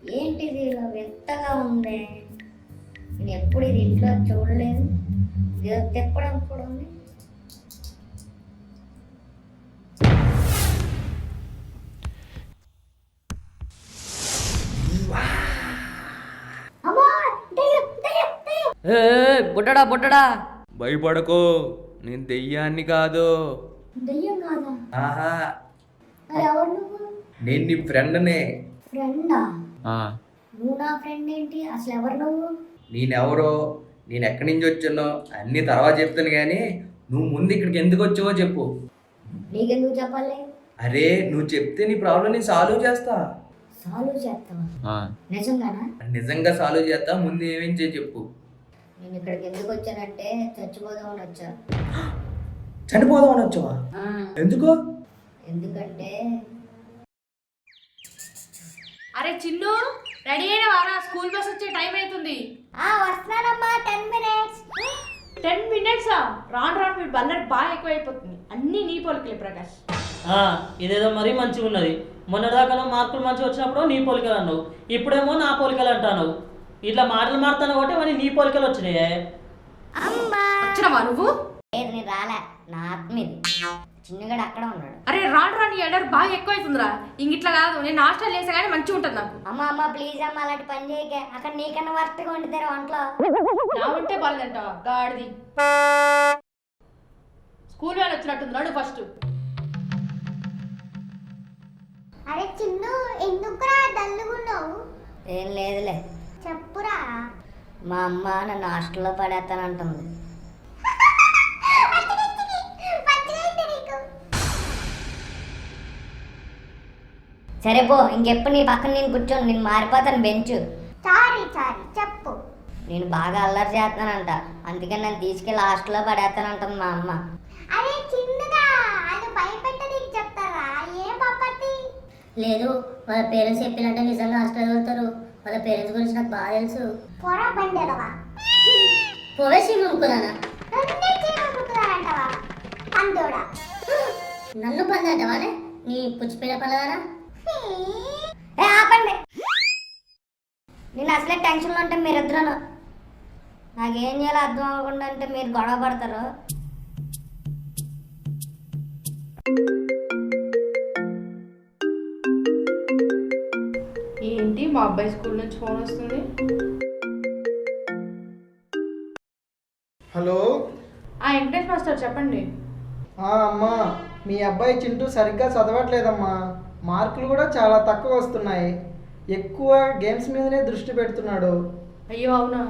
ఏంటిది ఇలా వింతగా ఉంది? నేను ఎప్పుడు ఇది ఇంట్లో చూడలేదు. ఇది తిప్పడం కూడా ఉంది. బుట్టడా బుట్టడా భయపడకో, నేను దెయ్యాన్ని కాదు. దెయ్యం కాదా? ఆహా, మరి ఎవరు నువ్వు? నేను నీ ఫ్రెండ్నే. ఫ్రెండా? నువ్వు నా ఫ్రెండ్ ఏంటి? అసలు ఎవరు నువ్వు? నేనెవరో, నేను ఎక్కడి నుంచి వచ్చానో అన్ని తర్వాత చెప్తాను, కానీ నువ్వు ముందు ఇక్కడికి ఎందుకు వచ్చావో చెప్పు. నీకెందుకు చెప్పాలి? అరే, నువ్వు చెప్తే నీ ప్రాబ్లం నేను సాల్వ్ చేస్తా. సాల్వ్ చేస్తావా? నిజంగానా? నిజంగా సాల్వ్ చేస్తా. ముందు ఏమేం చేయి చెప్పు. నేను ఇక్కడికి ఎందుకు వచ్చానంటే చచ్చిపోదామని వచ్చా. చనిపోదామని వచ్చావా? ఎందుకు? ఎందుకంటే అరే చిన్ను, రెడీ అయిన వారా? స్కూల్ బస్ వచ్చే టైం అవుతుంది. వస్తున్నానమ్మా. 10 minutes. 10 minutes? రాను రాను మీరు బల్లర్ బాగా ఎక్కువైపోతుంది. అన్నీ నీ పోలికలే ప్రకాష్. ఇదేదో మరీ మంచిగా ఉన్నది. మొన్నటిదాకా మార్కులు మంచిగా వచ్చినప్పుడు నీ పోలికలు అన్నావు, ఇప్పుడేమో నా పోలికలు అంటాను. ఇట్లా మాటలు మారుతాను కాబట్టి మరి నీ పోలికలు వచ్చినాయే. వచ్చినవా నువ్వు? నేను రాలే, నా ఆత్మ ఇది. చిన్నగాడు అక్కడ ఉన్నాడు. అరే రాను రాని ఎడర్ బాగా ఎక్కువైతుందిరా. ఇట్లా కాదు, నేను హాస్టల్ చేసా కానీ మంచిగా ఉంటుంది నాకు. అమ్మ ప్లీజ్ అమ్మ, అలాంటి పని చేయక. అక్కడ నీకన్నా వర్తగా వండుతారు వంటలో. నా ఉంటే బాలేదంటావా గాడిది? స్కూల్ వ్యాన్ వచ్చినట్టుంది, రాడు ఫస్ట్. అరే చిన్ను, ఎందుకురా డల్లుగున్నావు? ఏం లేదులే, చెప్పురా. మా అమ్మ నన్ను హాస్టల్లో పడేస్తానంటుంది. సరే పో, ఇంకెప్పుడు నీ పక్కన నేను కూర్చోను. నేను మారిపోతాను బెంచు. సారీ చెప్పు. నేను బాగా అల్లరి చేస్తానంట, అందుకని నన్ను తీసుకెళ్ళి హాస్టల్లో పడేస్తానంటుంది మా అమ్మ. అరే చిన్నగా, అది భయపెట్ట నీకు చెప్తారా? ఏం పప్పతి? లేదు, వాళ్ళ పేరెంట్స్ చెప్పినట్టే నిజంగా హాస్టల్ వెళ్తారు. వాళ్ళ పేరెంట్స్ గురించి నాకు బాగా తెలుసు. పొర బండెలవా? పోవేసి అనుకున్నానా? నన్నే చేయమంటున్నారంటవా? పందోడా. నన్ను పందంటవానే? నీ పుచ్చిపోయిన పలదారా? ఆపండి. నేను అసలే టెన్షన్లో ఉంటే మీరిద్దరూ నాకేం చేయాలో అర్థం అవ్వకుండా అంటే మీరు గొడవ పడతారు. ఏంటి మా అబ్బాయి స్కూల్ నుంచి ఫోన్ వస్తుంది? హలో. వెంకటేష్ మాస్టర్ చెప్పండి. అమ్మా, మీ అబ్బాయి చింటూ సరిగ్గా చదవట్లేదమ్మా. మార్కులు కూడా చాలా తక్కువ వస్తున్నాయి. ఎక్కువ గేమ్స్ మీదనే దృష్టి పెడుతున్నాడు. అయ్యో అవునా?